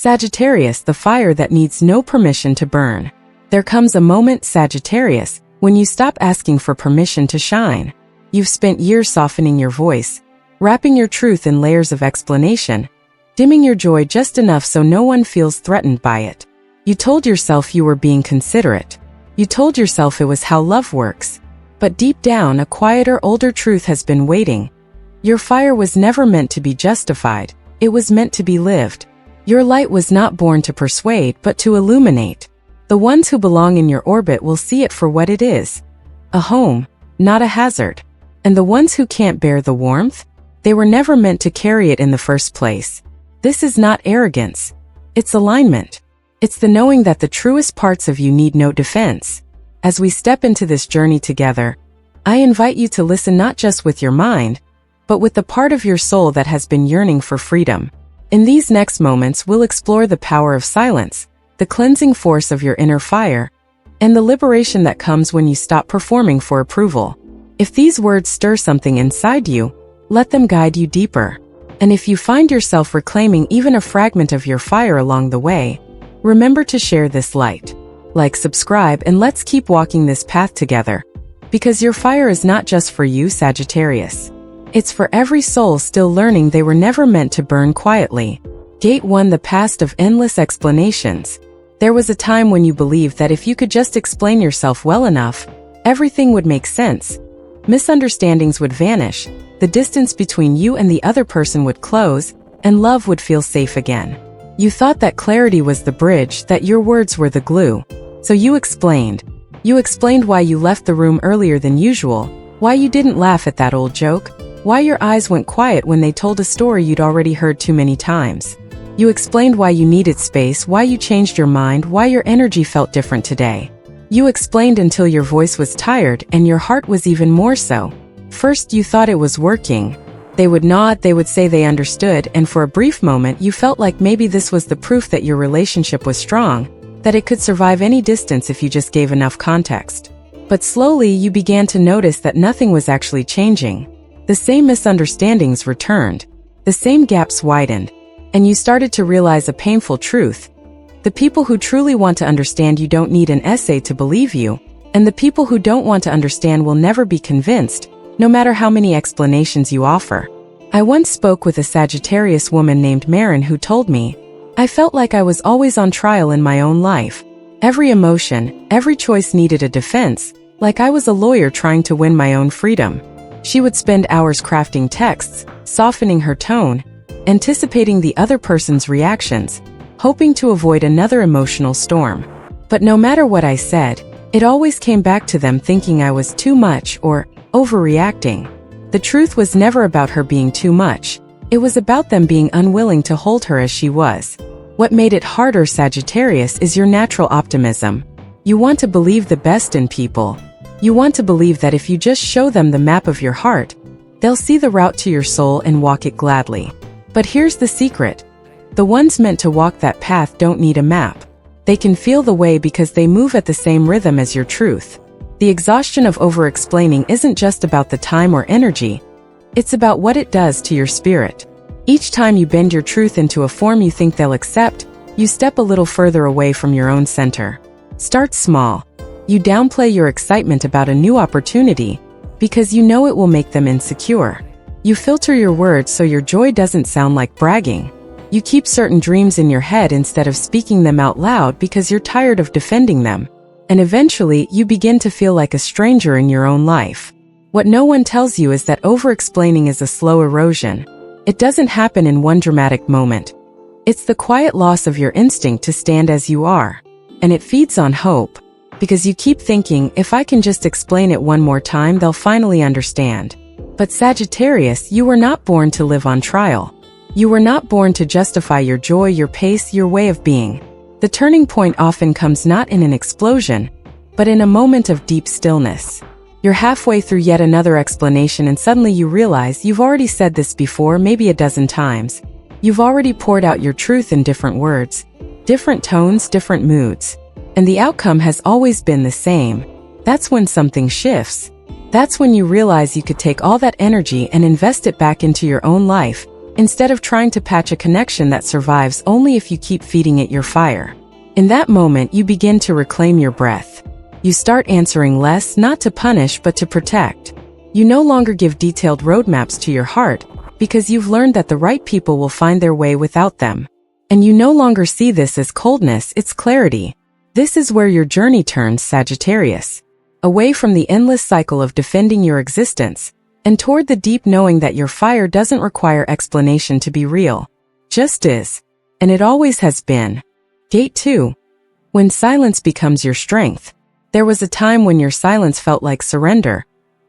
Sagittarius, the fire that needs no permission to burn. There comes a moment, Sagittarius, when you stop asking for permission to shine. You've spent years softening your voice, wrapping your truth in layers of explanation, dimming your joy just enough so no one feels threatened by it. You told yourself you were being considerate. You told yourself it was how love works. But deep down, a quieter, older truth has been waiting. Your fire was never meant to be justified. It was meant to be lived. Your light was not born to persuade, but to illuminate. The ones who belong in your orbit will see it for what it is. A home, not a hazard. And the ones who can't bear the warmth, they were never meant to carry it in the first place. This is not arrogance. It's alignment. It's the knowing that the truest parts of you need no defense. As we step into this journey together, I invite you to listen not just with your mind, but with the part of your soul that has been yearning for freedom. In these next moments, we'll explore the power of silence, the cleansing force of your inner fire, and the liberation that comes when you stop performing for approval. If these words stir something inside you, let them guide you deeper. And if you find yourself reclaiming even a fragment of your fire along the way, remember to share this light. Like, subscribe, and let's keep walking this path together. Because your fire is not just for you, Sagittarius. It's for every soul still learning they were never meant to burn quietly. Gate 1: The past of endless explanations. There was a time when you believed that if you could just explain yourself well enough, everything would make sense. Misunderstandings would vanish, the distance between you and the other person would close, and love would feel safe again. You thought that clarity was the bridge, that your words were the glue. So you explained. You explained why you left the room earlier than usual, why you didn't laugh at that old joke, why your eyes went quiet when they told a story you'd already heard too many times. You explained why you needed space, why you changed your mind, why your energy felt different today. You explained until your voice was tired and your heart was even more so. First, you thought it was working. They would nod, they would say they understood, and for a brief moment you felt like maybe this was the proof that your relationship was strong, that it could survive any distance if you just gave enough context. But slowly you began to notice that nothing was actually changing. The same misunderstandings returned, the same gaps widened, and you started to realize a painful truth. The people who truly want to understand you don't need an essay to believe you, and the people who don't want to understand will never be convinced, no matter how many explanations you offer. I once spoke with a Sagittarius woman named Marin who told me, "I felt like I was always on trial in my own life. Every emotion, every choice needed a defense, like I was a lawyer trying to win my own freedom." She would spend hours crafting texts, softening her tone, anticipating the other person's reactions, hoping to avoid another emotional storm. But no matter what I said, it always came back to them thinking I was too much or overreacting. The truth was never about her being too much. It was about them being unwilling to hold her as she was. What made it harder, Sagittarius, is your natural optimism. You want to believe the best in people. You want to believe that if you just show them the map of your heart, they'll see the route to your soul and walk it gladly. But here's the secret. The ones meant to walk that path don't need a map. They can feel the way because they move at the same rhythm as your truth. The exhaustion of over-explaining isn't just about the time or energy. It's about what it does to your spirit. Each time you bend your truth into a form you think they'll accept, you step a little further away from your own center. Start small. You downplay your excitement about a new opportunity because you know it will make them insecure. You filter your words so your joy doesn't sound like bragging. You keep certain dreams in your head instead of speaking them out loud because you're tired of defending them. And eventually, you begin to feel like a stranger in your own life. What no one tells you is that over-explaining is a slow erosion. It doesn't happen in one dramatic moment. It's the quiet loss of your instinct to stand as you are. And it feeds on hope. Because you keep thinking, if I can just explain it one more time, they'll finally understand. But Sagittarius, you were not born to live on trial. You were not born to justify your joy, your pace, your way of being. The turning point often comes not in an explosion, but in a moment of deep stillness. You're halfway through yet another explanation and suddenly you realize you've already said this before, maybe a dozen times. You've already poured out your truth in different words, different tones, different moods. And the outcome has always been the same. That's when something shifts. That's when you realize you could take all that energy and invest it back into your own life, instead of trying to patch a connection that survives only if you keep feeding it your fire. In that moment, you begin to reclaim your breath. You start answering less, not to punish but to protect. You no longer give detailed roadmaps to your heart, because you've learned that the right people will find their way without them. And you no longer see this as coldness, it's clarity. This is where your journey turns, Sagittarius. Away from the endless cycle of defending your existence, and toward the deep knowing that your fire doesn't require explanation to be real. Just is. And it always has been. Gate 2. When silence becomes your strength. There was a time when your silence felt like surrender,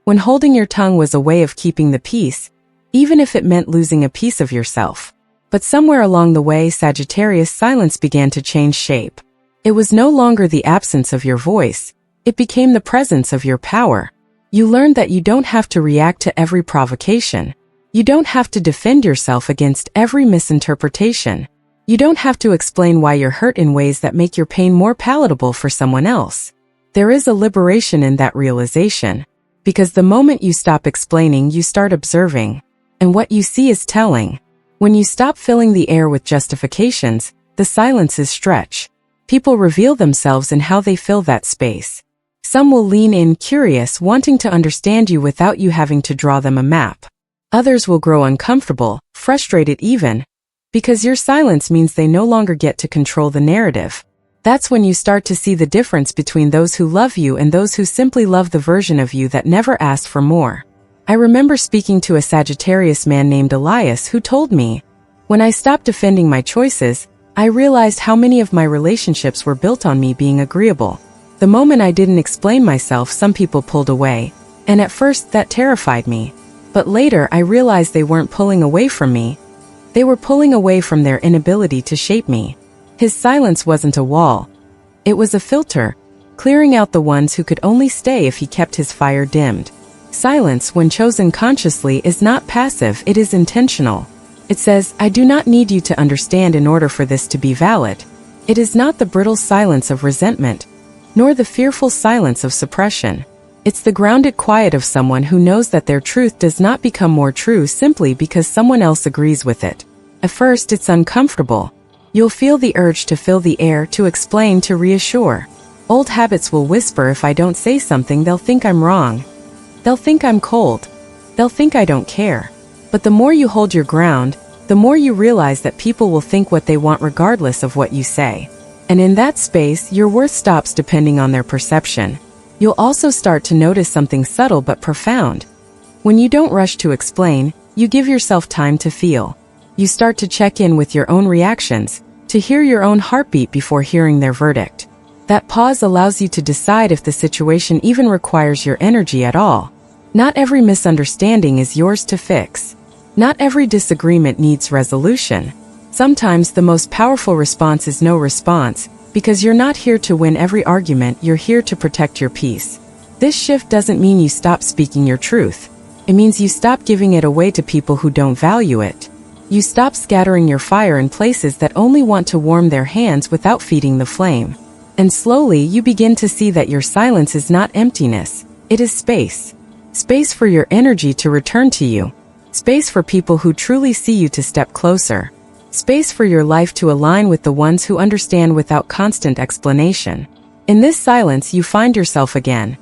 when holding your tongue was a way of keeping the peace, even if it meant losing a piece of yourself. But somewhere along the way, Sagittarius, silence began to change shape. It was no longer the absence of your voice, it became the presence of your power. You learned that you don't have to react to every provocation. You don't have to defend yourself against every misinterpretation. You don't have to explain why you're hurt in ways that make your pain more palatable for someone else. There is a liberation in that realization, because the moment you stop explaining, you start observing. And what you see is telling. When you stop filling the air with justifications, the silences stretch. People reveal themselves in how they fill that space. Some will lean in, curious, wanting to understand you without you having to draw them a map. Others will grow uncomfortable, frustrated even, because your silence means they no longer get to control the narrative. That's when you start to see the difference between those who love you and those who simply love the version of you that never asked for more. I remember speaking to a Sagittarius man named Elias who told me, when I stopped defending my choices, I realized how many of my relationships were built on me being agreeable. The moment I didn't explain myself, some people pulled away, and at first that terrified me. But later I realized they weren't pulling away from me. They were pulling away from their inability to shape me. His silence wasn't a wall. It was a filter, clearing out the ones who could only stay if he kept his fire dimmed. Silence, when chosen consciously, is not passive, it is intentional. It says, I do not need you to understand in order for this to be valid. It is not the brittle silence of resentment, nor the fearful silence of suppression. It's the grounded quiet of someone who knows that their truth does not become more true simply because someone else agrees with it. At first, it's uncomfortable. You'll feel the urge to fill the air, to explain, to reassure. Old habits will whisper, if I don't say something, they'll think I'm wrong. They'll think I'm cold. They'll think I don't care. But the more you hold your ground, the more you realize that people will think what they want regardless of what you say. And in that space, your worth stops depending on their perception. You'll also start to notice something subtle but profound. When you don't rush to explain, you give yourself time to feel. You start to check in with your own reactions, to hear your own heartbeat before hearing their verdict. That pause allows you to decide if the situation even requires your energy at all. Not every misunderstanding is yours to fix. Not every disagreement needs resolution. Sometimes the most powerful response is no response, because you're not here to win every argument, you're here to protect your peace. This shift doesn't mean you stop speaking your truth. It means you stop giving it away to people who don't value it. You stop scattering your fire in places that only want to warm their hands without feeding the flame. And slowly you begin to see that your silence is not emptiness, it is space. Space for your energy to return to you. Space for people who truly see you to step closer. Space for your life to align with the ones who understand without constant explanation. In this silence you find yourself again.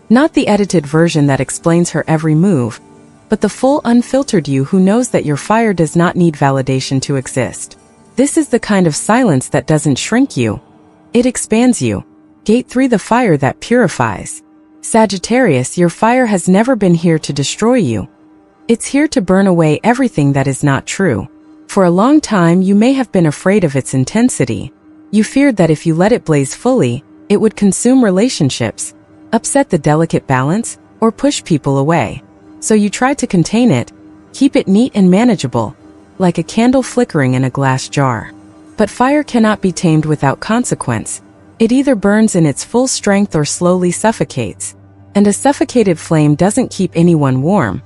Not the edited version that explains her every move, but the full unfiltered you who knows that your fire does not need validation to exist. This is the kind of silence that doesn't shrink you. It expands you. Gate 3, the fire that purifies. Sagittarius, your fire has never been here to destroy you. It's here to burn away everything that is not true. For a long time, you may have been afraid of its intensity. You feared that if you let it blaze fully, it would consume relationships, upset the delicate balance, or push people away. So you tried to contain it, keep it neat and manageable, like a candle flickering in a glass jar. But fire cannot be tamed without consequence. It either burns in its full strength or slowly suffocates. And a suffocated flame doesn't keep anyone warm.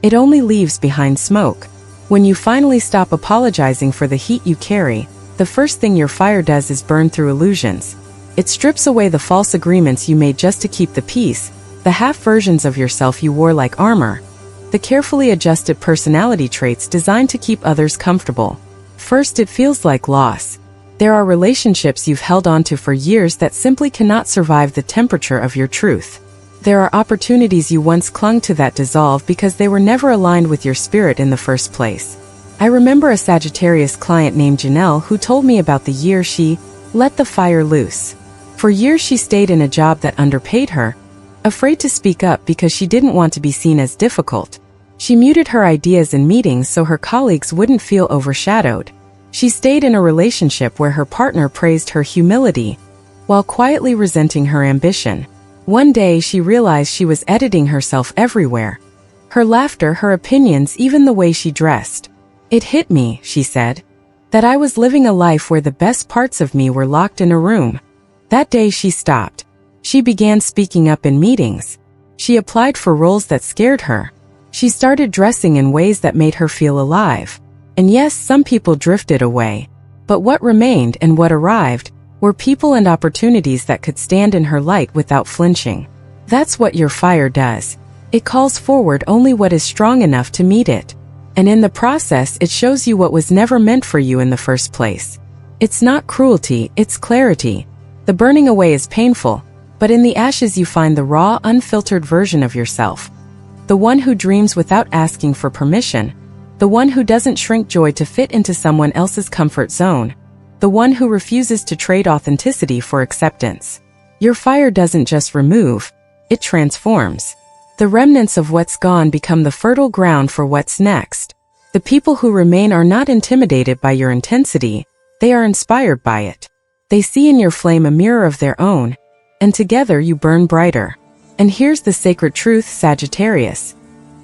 It only leaves behind smoke. When you finally stop apologizing for the heat you carry, the first thing your fire does is burn through illusions. It strips away the false agreements you made just to keep the peace, the half versions of yourself you wore like armor. the carefully adjusted personality traits designed to keep others comfortable. First, it feels like loss. There are relationships you've held onto for years that simply cannot survive the temperature of your truth. There are opportunities you once clung to that dissolve because they were never aligned with your spirit in the first place. I remember a Sagittarius client named Janelle who told me about the year she let the fire loose. For years she stayed in a job that underpaid her, afraid to speak up because she didn't want to be seen as difficult. She muted her ideas in meetings so her colleagues wouldn't feel overshadowed. She stayed in a relationship where her partner praised her humility, while quietly resenting her ambition. One day she realized she was editing herself everywhere. Her laughter, her opinions, even the way she dressed. It hit me, she said, that I was living a life where the best parts of me were locked in a room. That day she stopped. She began speaking up in meetings. She applied for roles that scared her. She started dressing in ways that made her feel alive. And yes, some people drifted away. But what remained and what arrived were people and opportunities that could stand in her light without flinching. That's what your fire does. It calls forward only what is strong enough to meet it. And in the process, it shows you what was never meant for you in the first place. It's not cruelty, it's clarity. The burning away is painful, but in the ashes you find the raw, unfiltered version of yourself. The one who dreams without asking for permission. The one who doesn't shrink joy to fit into someone else's comfort zone. The one who refuses to trade authenticity for acceptance. Your fire doesn't just remove, it transforms. The remnants of what's gone become the fertile ground for what's next. The people who remain are not intimidated by your intensity, they are inspired by it. They see in your flame a mirror of their own, and together you burn brighter. And here's the sacred truth, Sagittarius.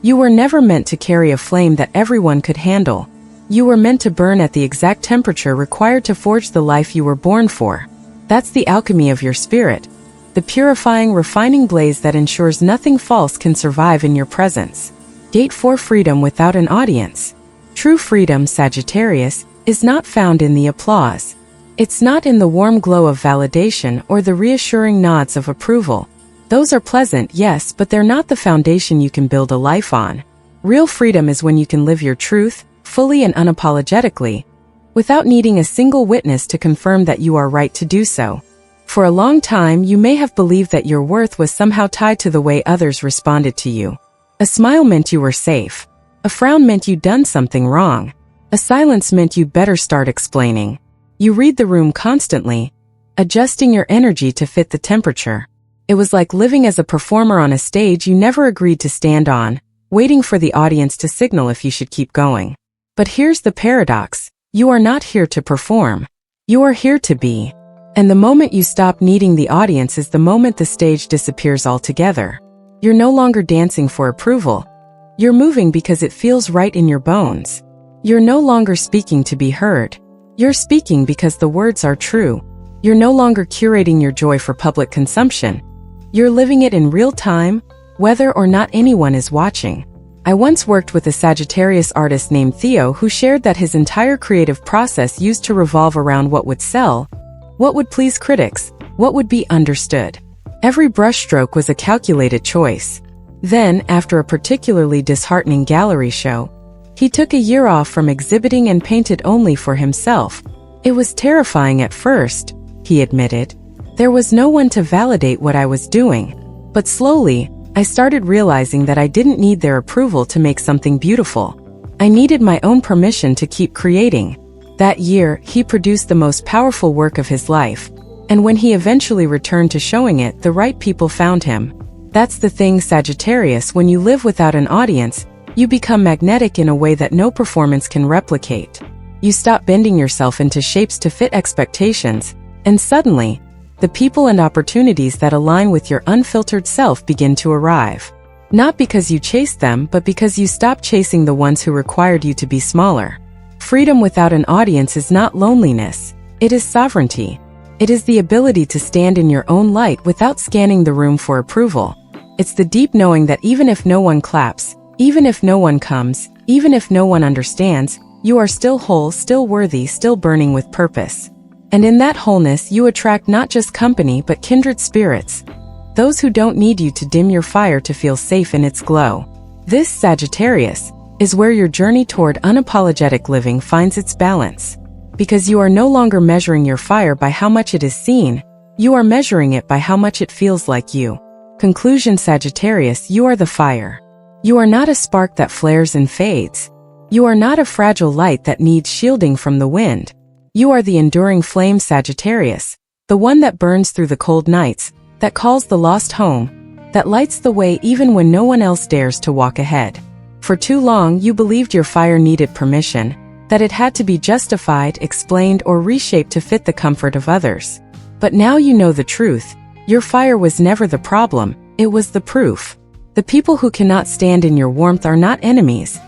You were never meant to carry a flame that everyone could handle. You were meant to burn at the exact temperature required to forge the life you were born for. That's the alchemy of your spirit. The purifying, refining blaze that ensures nothing false can survive in your presence. Gate for freedom without an audience. True freedom, Sagittarius, is not found in the applause. It's not in the warm glow of validation or the reassuring nods of approval. Those are pleasant, yes, but they're not the foundation you can build a life on. Real freedom is when you can live your truth, fully and unapologetically, without needing a single witness to confirm that you are right to do so. For a long time, you may have believed that your worth was somehow tied to the way others responded to you. A smile meant you were safe. A frown meant you'd done something wrong. A silence meant you'd better start explaining. You read the room constantly, adjusting your energy to fit the temperature. It was like living as a performer on a stage you never agreed to stand on, waiting for the audience to signal if you should keep going. But here's the paradox. You are not here to perform. You are here to be. And the moment you stop needing the audience is the moment the stage disappears altogether. You're no longer dancing for approval. You're moving because it feels right in your bones. You're no longer speaking to be heard. You're speaking because the words are true. You're no longer curating your joy for public consumption. You're living it in real time, whether or not anyone is watching. I once worked with a Sagittarius artist named Theo who shared that his entire creative process used to revolve around what would sell, what would please critics, what would be understood. Every brushstroke was a calculated choice. Then, after a particularly disheartening gallery show, he took a year off from exhibiting and painted only for himself. It was terrifying at first, he admitted. There was no one to validate what I was doing. But slowly, I started realizing that I didn't need their approval to make something beautiful. I needed my own permission to keep creating. That year, he produced the most powerful work of his life. And when he eventually returned to showing it, the right people found him. That's the thing, Sagittarius, when you live without an audience, you become magnetic in a way that no performance can replicate. You stop bending yourself into shapes to fit expectations, and suddenly, the people and opportunities that align with your unfiltered self begin to arrive. Not because you chased them, but because you stopped chasing the ones who required you to be smaller. Freedom without an audience is not loneliness. It is sovereignty. It is the ability to stand in your own light without scanning the room for approval. It's the deep knowing that even if no one claps, even if no one comes, even if no one understands, you are still whole, still worthy, still burning with purpose. And in that wholeness, you attract not just company but kindred spirits. Those who don't need you to dim your fire to feel safe in its glow. This, Sagittarius, is where your journey toward unapologetic living finds its balance. Because you are no longer measuring your fire by how much it is seen, you are measuring it by how much it feels like you. Conclusion, Sagittarius, you are the fire. You are not a spark that flares and fades. You are not a fragile light that needs shielding from the wind. You are the enduring flame, Sagittarius, the one that burns through the cold nights, that calls the lost home, that lights the way even when no one else dares to walk ahead. For too long, you believed your fire needed permission, that it had to be justified, explained, or reshaped to fit the comfort of others. But now you know the truth. Your fire was never the problem, it was the proof. The people who cannot stand in your warmth are not enemies.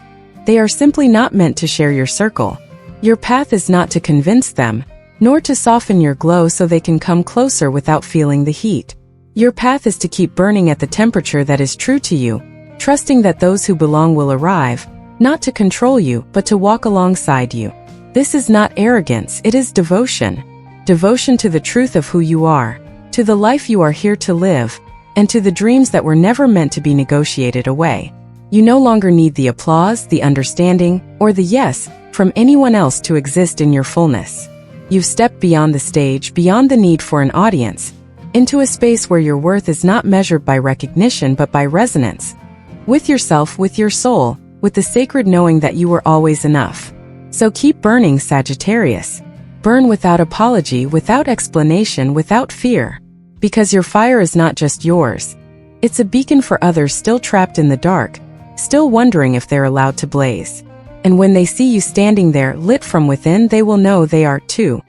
They are simply not meant to share your circle. Your path is not to convince them, nor to soften your glow so they can come closer without feeling the heat. Your path is to keep burning at the temperature that is true to you, trusting that those who belong will arrive, not to control you, but to walk alongside you. This is not arrogance, it is devotion. Devotion to the truth of who you are, to the life you are here to live, and to the dreams that were never meant to be negotiated away. You no longer need the applause, the understanding, or the yes from anyone else to exist in your fullness. You've stepped beyond the stage, beyond the need for an audience, into a space where your worth is not measured by recognition but by resonance. With yourself, with your soul, with the sacred knowing that you were always enough. So keep burning, Sagittarius. Burn without apology, without explanation, without fear. Because your fire is not just yours. It's a beacon for others still trapped in the dark, still wondering if they're allowed to blaze. And when they see you standing there, lit from within, they will know they are too.